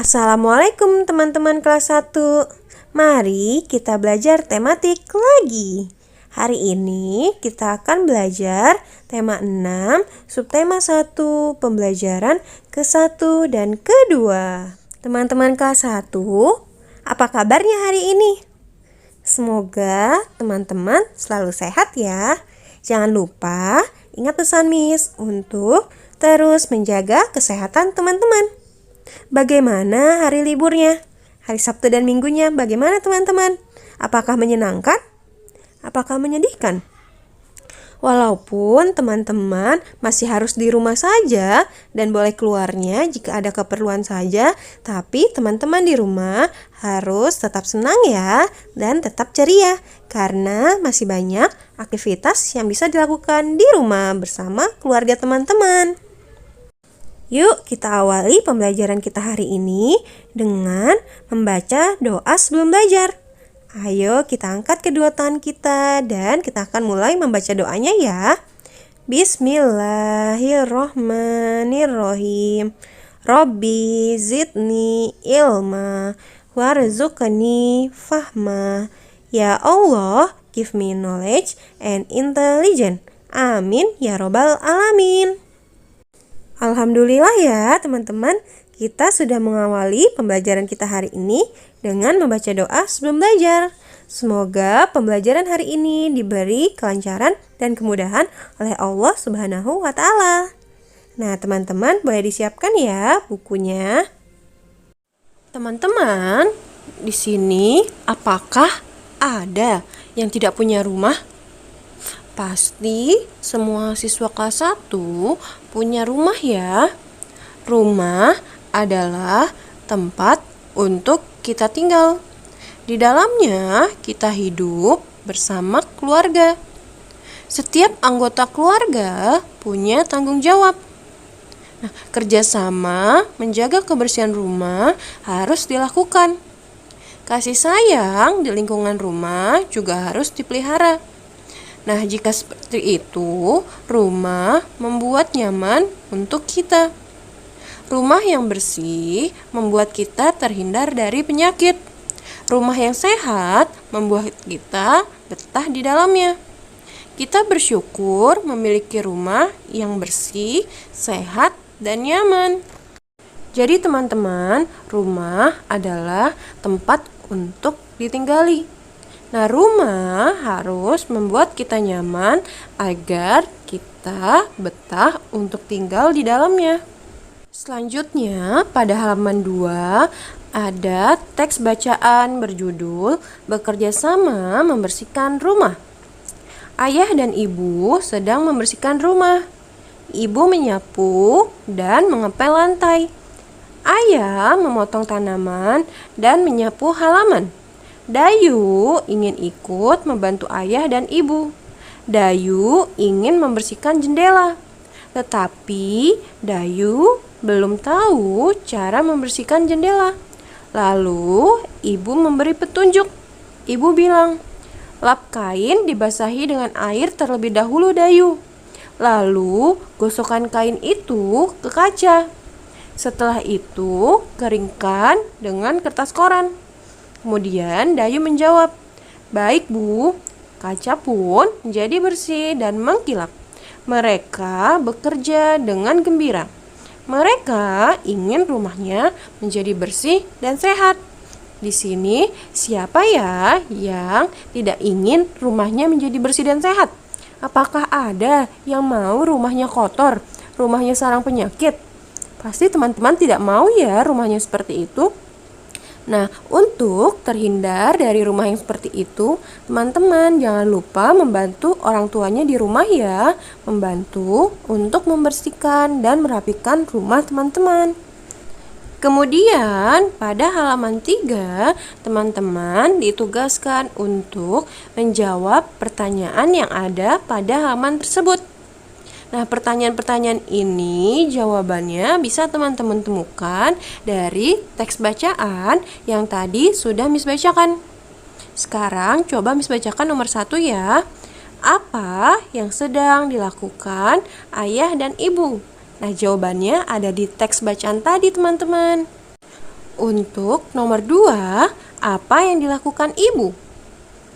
Assalamualaikum teman-teman kelas 1. Mari kita belajar tematik lagi. Hari ini kita akan belajar tema 6, subtema 1, pembelajaran ke-1 dan ke-2. Teman-teman kelas 1, apa kabarnya hari ini? Semoga teman-teman selalu sehat ya. Jangan lupa ingat pesan Miss untuk terus menjaga kesehatan teman-teman. Bagaimana hari liburnya? Hari Sabtu dan Minggunya bagaimana teman-teman? Apakah menyenangkan? Apakah menyedihkan? Walaupun teman-teman masih harus di rumah saja dan boleh keluarnya jika ada keperluan saja, tapi teman-teman di rumah harus tetap senang ya dan tetap ceria karena masih banyak aktivitas yang bisa dilakukan di rumah bersama keluarga teman-teman. Yuk kita awali pembelajaran kita hari ini dengan membaca doa sebelum belajar. Ayo kita angkat kedua tangan kita dan kita akan mulai membaca doanya ya. Bismillahirrohmanirrohim. Robbi zidni ilma warzuqni fahma. Ya Allah, give me knowledge and intelligence. Amin ya robbal alamin. Alhamdulillah ya teman-teman, kita sudah mengawali pembelajaran kita hari ini dengan membaca doa sebelum belajar. Semoga pembelajaran hari ini diberi kelancaran dan kemudahan oleh Allah Subhanahu wa Ta'ala. Nah teman-teman, boleh disiapkan ya bukunya. Teman-teman, di sini apakah ada yang tidak punya rumah? Pasti semua siswa kelas 1 punya rumah ya. Rumah adalah tempat untuk kita tinggal. Di dalamnya kita hidup bersama keluarga. Setiap anggota keluarga punya tanggung jawab. Nah, kerjasama menjaga kebersihan rumah harus dilakukan. Kasih sayang di lingkungan rumah juga harus dipelihara. Nah, jika seperti itu, rumah membuat nyaman untuk kita. Rumah yang bersih membuat kita terhindar dari penyakit. Rumah yang sehat membuat kita betah di dalamnya. Kita bersyukur memiliki rumah yang bersih, sehat, dan nyaman. Jadi teman-teman, rumah adalah tempat untuk ditinggali. Nah, rumah harus membuat kita nyaman agar kita betah untuk tinggal di dalamnya. Selanjutnya, pada halaman 2 ada teks bacaan berjudul Bekerja sama membersihkan rumah. Ayah dan ibu sedang membersihkan rumah. Ibu menyapu dan mengepel lantai. Ayah memotong tanaman dan menyapu halaman. Dayu ingin ikut membantu ayah dan ibu. Dayu ingin membersihkan jendela. Tetapi Dayu belum tahu cara membersihkan jendela. Lalu ibu memberi petunjuk. Ibu bilang, lap kain dibasahi dengan air terlebih dahulu Dayu. Lalu gosokkan kain itu ke kaca. Setelah itu keringkan dengan kertas koran. Kemudian Dayu menjawab, baik Bu. Kaca pun menjadi bersih dan mengkilap. Mereka bekerja dengan gembira. Mereka ingin rumahnya menjadi bersih dan sehat. Di sini siapa ya yang tidak ingin rumahnya menjadi bersih dan sehat? Apakah ada yang mau rumahnya kotor, rumahnya sarang penyakit? Pasti teman-teman tidak mau ya rumahnya seperti itu. Nah, untuk terhindar dari rumah yang seperti itu, teman-teman jangan lupa membantu orang tuanya di rumah ya. Membantu untuk membersihkan dan merapikan rumah teman-teman. Kemudian, pada halaman 3, teman-teman ditugaskan untuk menjawab pertanyaan yang ada pada halaman tersebut. Nah, pertanyaan-pertanyaan ini jawabannya bisa teman-teman temukan dari teks bacaan yang tadi sudah Miss bacakan. Sekarang coba Miss bacakan nomor 1 ya. Apa yang sedang dilakukan ayah dan ibu? Nah, jawabannya ada di teks bacaan tadi teman-teman. Untuk nomor 2, apa yang dilakukan ibu?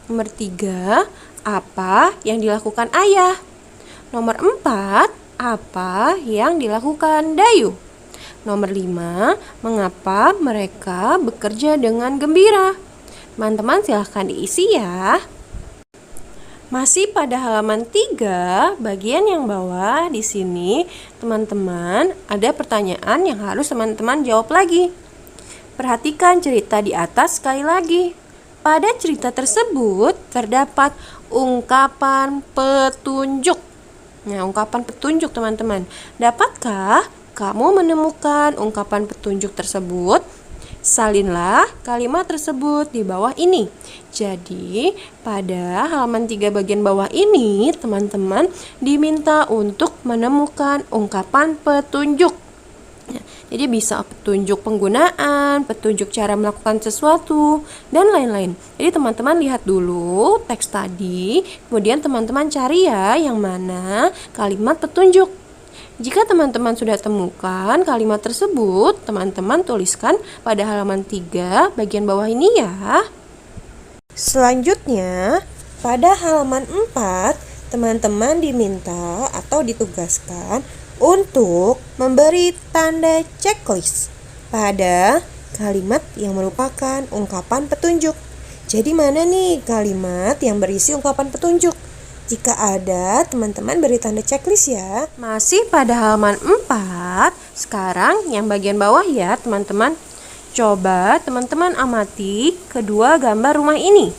Nomor 3, apa yang dilakukan ayah? Nomor 4, apa yang dilakukan Dayu? Nomor 5, mengapa mereka bekerja dengan gembira? Teman-teman silahkan diisi ya. Masih pada halaman 3, bagian yang bawah di sini, teman-teman, ada pertanyaan yang harus teman-teman jawab lagi. Perhatikan cerita di atas sekali lagi. Pada cerita tersebut terdapat ungkapan petunjuk. Nah, ungkapan petunjuk teman-teman. Dapatkah kamu menemukan ungkapan petunjuk tersebut? Salinlah kalimat tersebut di bawah ini. Jadi, pada halaman 3 bagian bawah ini, teman-teman diminta untuk menemukan ungkapan petunjuk. Jadi bisa petunjuk penggunaan, petunjuk cara melakukan sesuatu, dan lain-lain. Jadi teman-teman lihat dulu teks tadi, kemudian teman-teman cari ya yang mana kalimat petunjuk. Jika teman-teman sudah temukan kalimat tersebut, teman-teman tuliskan pada halaman 3 bagian bawah ini ya. Selanjutnya, pada halaman 4, teman-teman diminta atau ditugaskan untuk memberi tanda checklist pada kalimat yang merupakan ungkapan petunjuk. Jadi mana nih kalimat yang berisi ungkapan petunjuk? Jika ada, teman-teman beri tanda checklist ya. Masih pada halaman 4, sekarang yang bagian bawah ya teman-teman. Coba teman-teman amati kedua gambar rumah ini.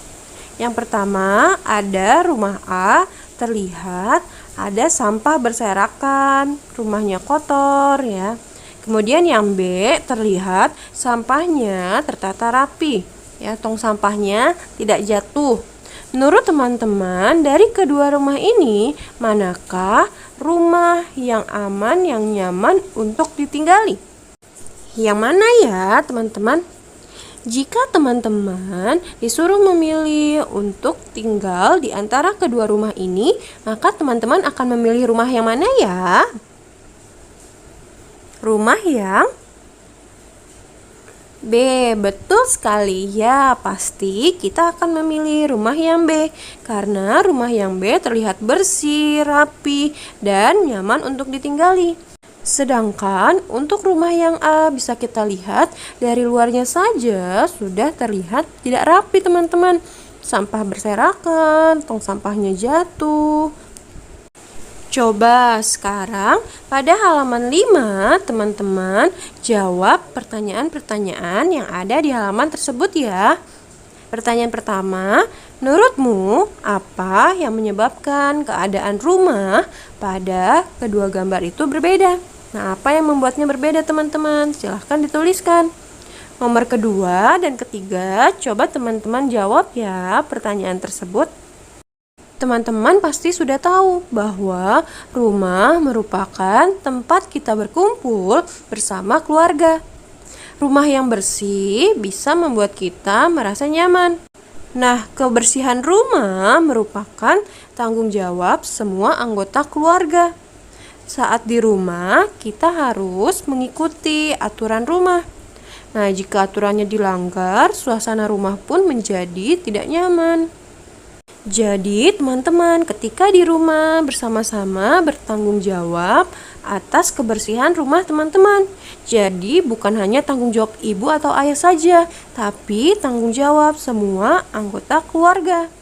Yang pertama ada rumah A, terlihat ada sampah berserakan, rumahnya kotor ya. Kemudian yang B terlihat sampahnya tertata rapi ya, tong sampahnya tidak jatuh. Menurut teman-teman, dari kedua rumah ini, manakah rumah yang aman, yang nyaman untuk ditinggali? Yang mana ya teman-teman? Jika teman-teman disuruh memilih untuk tinggal di antara kedua rumah ini, maka teman-teman akan memilih rumah yang mana ya? Rumah yang B, betul sekali ya, pasti kita akan memilih rumah yang B karena rumah yang B terlihat bersih, rapi, dan nyaman untuk ditinggali. Sedangkan untuk rumah yang A bisa kita lihat dari luarnya saja sudah terlihat tidak rapi teman-teman. Sampah berserakan, tong sampahnya jatuh. Coba sekarang pada halaman 5 teman-teman jawab pertanyaan-pertanyaan yang ada di halaman tersebut ya. Pertanyaan pertama, menurutmu apa yang menyebabkan keadaan rumah pada kedua gambar itu berbeda? Nah, apa yang membuatnya berbeda teman-teman? Silahkan dituliskan. Nomor kedua dan ketiga, coba teman-teman jawab ya pertanyaan tersebut. Teman-teman pasti sudah tahu bahwa rumah merupakan tempat kita berkumpul bersama keluarga. Rumah yang bersih bisa membuat kita merasa nyaman. Nah, kebersihan rumah merupakan tanggung jawab semua anggota keluarga. Saat di rumah, kita harus mengikuti aturan rumah. Nah, jika aturannya dilanggar, suasana rumah pun menjadi tidak nyaman. Jadi teman-teman ketika di rumah bersama-sama bertanggung jawab atas kebersihan rumah teman-teman. Jadi bukan hanya tanggung jawab ibu atau ayah saja, tapi tanggung jawab semua anggota keluarga.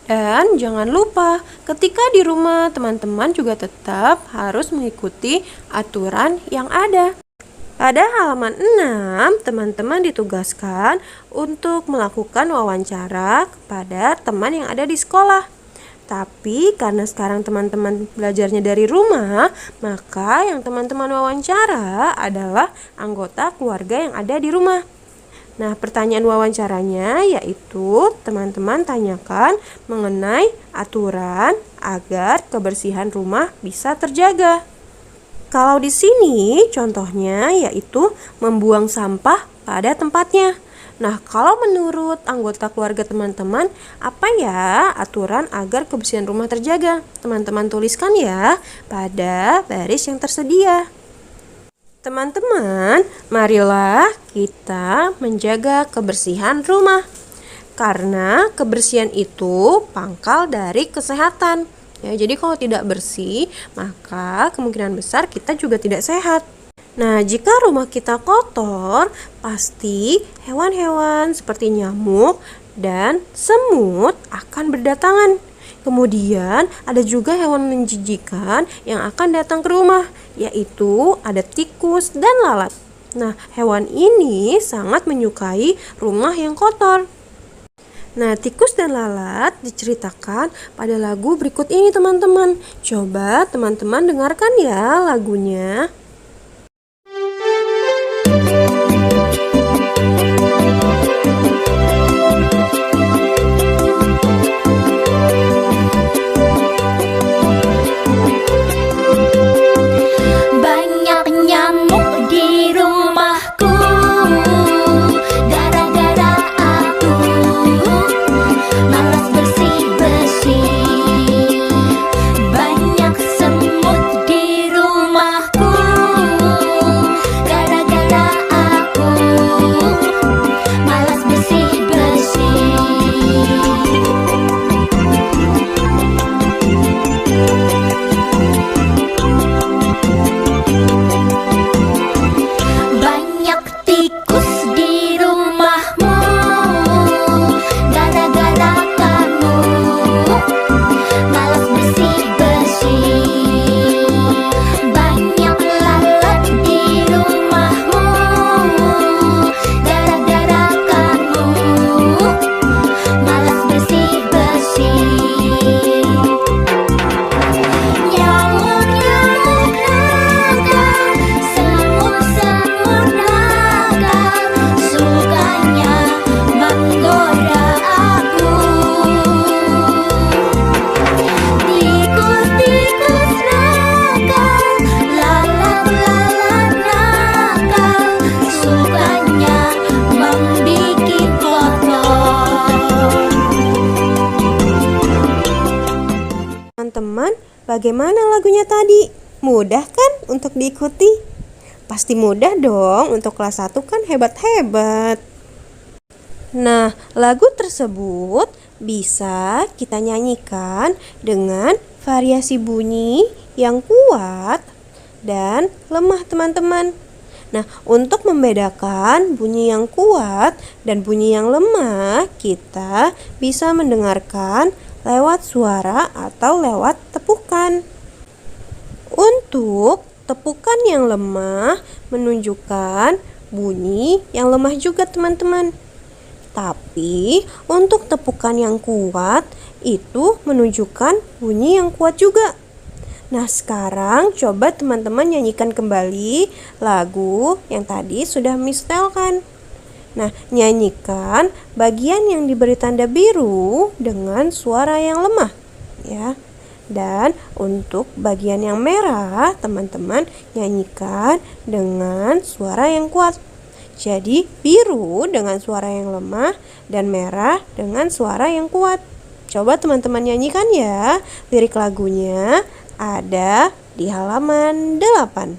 Dan jangan lupa ketika di rumah teman-teman juga tetap harus mengikuti aturan yang ada. Pada halaman 6, teman-teman ditugaskan untuk melakukan wawancara kepada teman yang ada di sekolah. Tapi karena sekarang teman-teman belajarnya dari rumah, maka yang teman-teman wawancara adalah anggota keluarga yang ada di rumah. Nah, pertanyaan wawancaranya yaitu teman-teman tanyakan mengenai aturan agar kebersihan rumah bisa terjaga. Kalau di sini contohnya yaitu membuang sampah pada tempatnya. Nah, kalau menurut anggota keluarga teman-teman, apa ya aturan agar kebersihan rumah terjaga? Teman-teman tuliskan ya pada baris yang tersedia. Teman-teman, marilah kita menjaga kebersihan rumah. Karena kebersihan itu pangkal dari kesehatan. Ya, jadi kalau tidak bersih, maka kemungkinan besar kita juga tidak sehat. Nah, jika rumah kita kotor, pasti hewan-hewan seperti nyamuk dan semut akan berdatangan. Kemudian ada juga hewan menjijikan yang akan datang ke rumah, yaitu ada tikus dan lalat. Nah, hewan ini sangat menyukai rumah yang kotor. Nah, tikus dan lalat diceritakan pada lagu berikut ini, teman-teman. Coba teman-teman dengarkan ya lagunya. Teman-teman, bagaimana lagunya tadi? Mudah kan untuk diikuti? Pasti mudah dong, untuk kelas 1 kan hebat-hebat. Nah, lagu tersebut bisa kita nyanyikan dengan variasi bunyi yang kuat dan lemah, teman-teman. Nah, untuk membedakan bunyi yang kuat dan bunyi yang lemah, kita bisa mendengarkan lewat suara atau lewat tepukan. Untuk tepukan yang lemah menunjukkan bunyi yang lemah juga, teman-teman. Tapi untuk tepukan yang kuat itu menunjukkan bunyi yang kuat juga. Nah, sekarang coba teman-teman nyanyikan kembali lagu yang tadi sudah Miss setelkan. Nah, nyanyikan bagian yang diberi tanda biru dengan suara yang lemah, ya. Dan untuk bagian yang merah, teman-teman nyanyikan dengan suara yang kuat. Jadi, biru dengan suara yang lemah dan merah dengan suara yang kuat. Coba teman-teman nyanyikan ya. Lirik lagunya ada di halaman 8.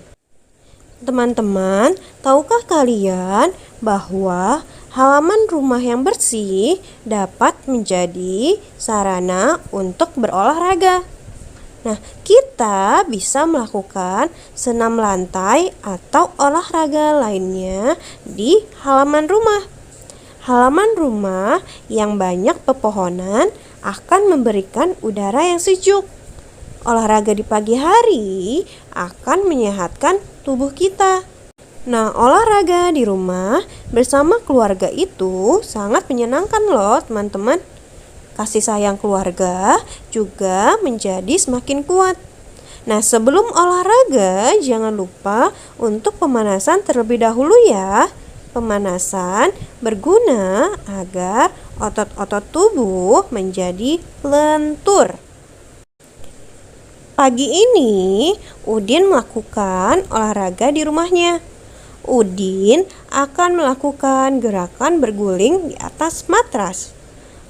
Teman-teman, tahukah kalian bahwa halaman rumah yang bersih dapat menjadi sarana untuk berolahraga? Nah, kita bisa melakukan senam lantai atau olahraga lainnya di halaman rumah. Halaman rumah yang banyak pepohonan akan memberikan udara yang sejuk. Olahraga di pagi hari akan menyehatkan tubuh kita. Nah, olahraga di rumah bersama keluarga itu sangat menyenangkan loh, teman-teman. Kasih sayang keluarga juga menjadi semakin kuat. Nah, sebelum olahraga jangan lupa untuk pemanasan terlebih dahulu ya. Pemanasan berguna agar otot-otot tubuh menjadi lentur. Pagi ini, Udin melakukan olahraga di rumahnya. Udin akan melakukan gerakan berguling di atas matras.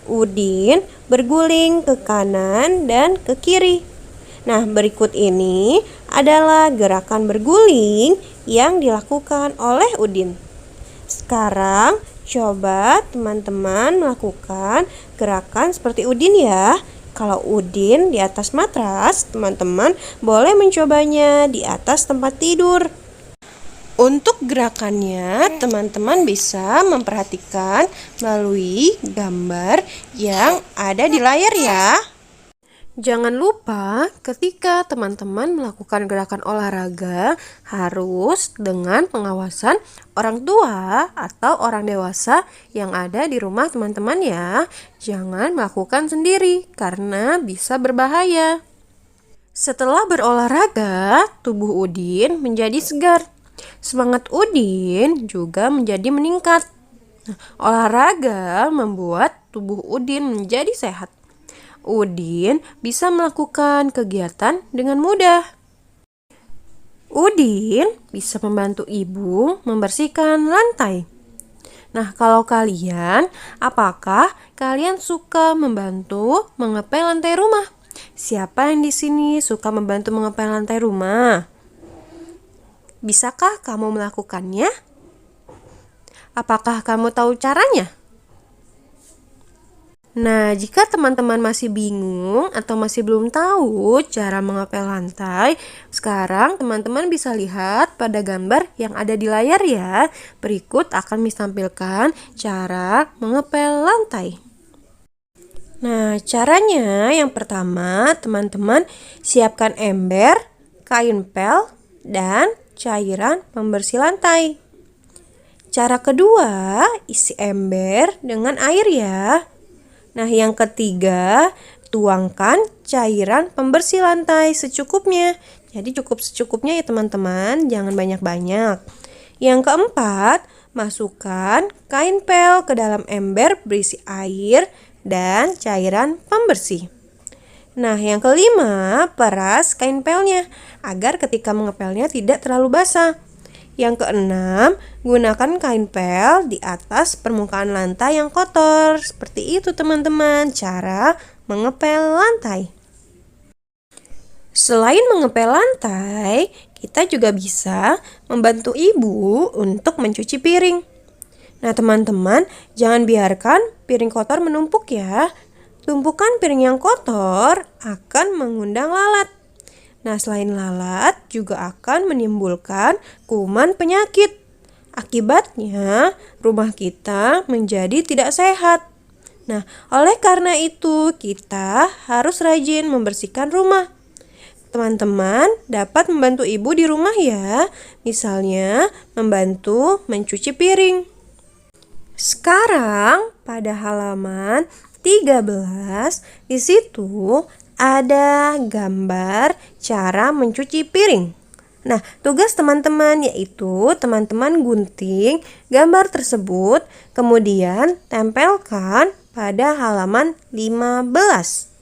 Udin berguling ke kanan dan ke kiri. Nah, berikut ini adalah gerakan berguling yang dilakukan oleh Udin. Sekarang coba teman-teman melakukan gerakan seperti Udin ya. Kalau Udin di atas matras, teman-teman boleh mencobanya di atas tempat tidur. Untuk gerakannya, teman-teman bisa memperhatikan melalui gambar yang ada di layar ya. Jangan lupa ketika teman-teman melakukan gerakan olahraga harus dengan pengawasan orang tua atau orang dewasa yang ada di rumah teman-teman ya. Jangan melakukan sendiri karena bisa berbahaya. Setelah berolahraga, tubuh Udin menjadi segar. Semangat Udin juga menjadi meningkat. Olahraga membuat tubuh Udin menjadi sehat. Udin bisa melakukan kegiatan dengan mudah. Udin bisa membantu ibu membersihkan lantai. Nah, kalau kalian, apakah kalian suka membantu mengepel lantai rumah? Siapa yang di sini suka membantu mengepel lantai rumah? Bisakah kamu melakukannya? Apakah kamu tahu caranya? Nah, jika teman-teman masih bingung atau masih belum tahu cara mengepel lantai, sekarang teman-teman bisa lihat pada gambar yang ada di layar ya. Berikut akan ditampilkan cara mengepel lantai. Nah, caranya yang pertama, teman-teman siapkan ember, kain pel, dan cairan pembersih lantai. Cara kedua, isi ember dengan air ya. Nah, yang ketiga, tuangkan cairan pembersih lantai secukupnya. Jadi cukup secukupnya ya teman-teman, jangan banyak-banyak. Yang keempat, masukkan kain pel ke dalam ember berisi air dan cairan pembersih. Nah, yang kelima, peras kain pelnya agar ketika mengepelnya tidak terlalu basah. Yang keenam, gunakan kain pel di atas permukaan lantai yang kotor. Seperti itu teman-teman, cara mengepel lantai. Selain mengepel lantai, kita juga bisa membantu ibu untuk mencuci piring. Nah teman-teman, jangan biarkan piring kotor menumpuk ya. Tumpukan piring yang kotor akan mengundang lalat. Nah, selain lalat juga akan menimbulkan kuman penyakit. Akibatnya, rumah kita menjadi tidak sehat. Nah, oleh karena itu kita harus rajin membersihkan rumah. Teman-teman dapat membantu ibu di rumah ya. Misalnya, membantu mencuci piring. Sekarang pada halaman 13, di situ ada gambar cara mencuci piring. Nah, tugas teman-teman yaitu teman-teman gunting gambar tersebut, kemudian tempelkan pada halaman 15.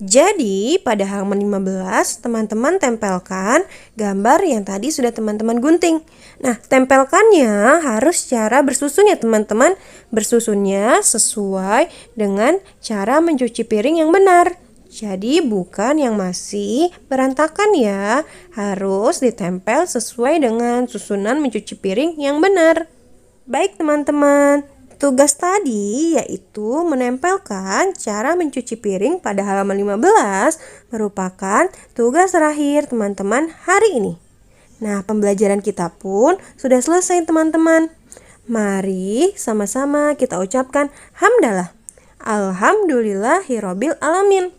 Jadi, pada halaman 15, teman-teman tempelkan gambar yang tadi sudah teman-teman gunting. Nah, tempelkannya harus cara bersusun ya teman-teman. Bersusunnya sesuai dengan cara mencuci piring yang benar. Jadi bukan yang masih berantakan ya, harus ditempel sesuai dengan susunan mencuci piring yang benar. Baik teman-teman, tugas tadi yaitu menempelkan cara mencuci piring pada halaman 15 merupakan tugas terakhir teman-teman hari ini. Nah, pembelajaran kita pun sudah selesai teman-teman. Mari sama-sama kita ucapkan hamdalah. Alhamdulillahirabbil alamin.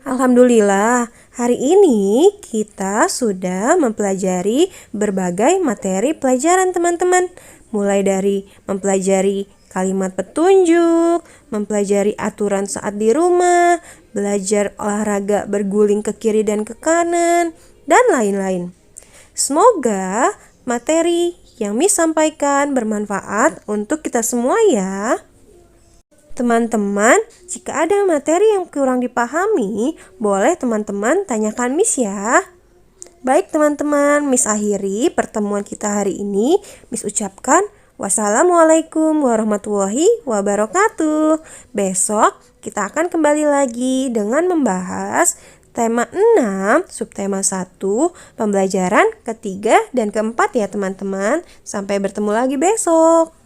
Alhamdulillah, hari ini kita sudah mempelajari berbagai materi pelajaran teman-teman. Mulai dari mempelajari kalimat petunjuk, mempelajari aturan saat di rumah, belajar olahraga berguling ke kiri dan ke kanan, dan lain-lain. Semoga materi yang Miss sampaikan bermanfaat untuk kita semua ya. Teman-teman, jika ada materi yang kurang dipahami, boleh teman-teman tanyakan Miss ya. Baik teman-teman, Miss akhiri pertemuan kita hari ini. Miss ucapkan wassalamualaikum warahmatullahi wabarakatuh. Besok kita akan kembali lagi dengan membahas tema 6, subtema 1, pembelajaran ketiga dan keempat ya teman-teman. Sampai bertemu lagi besok.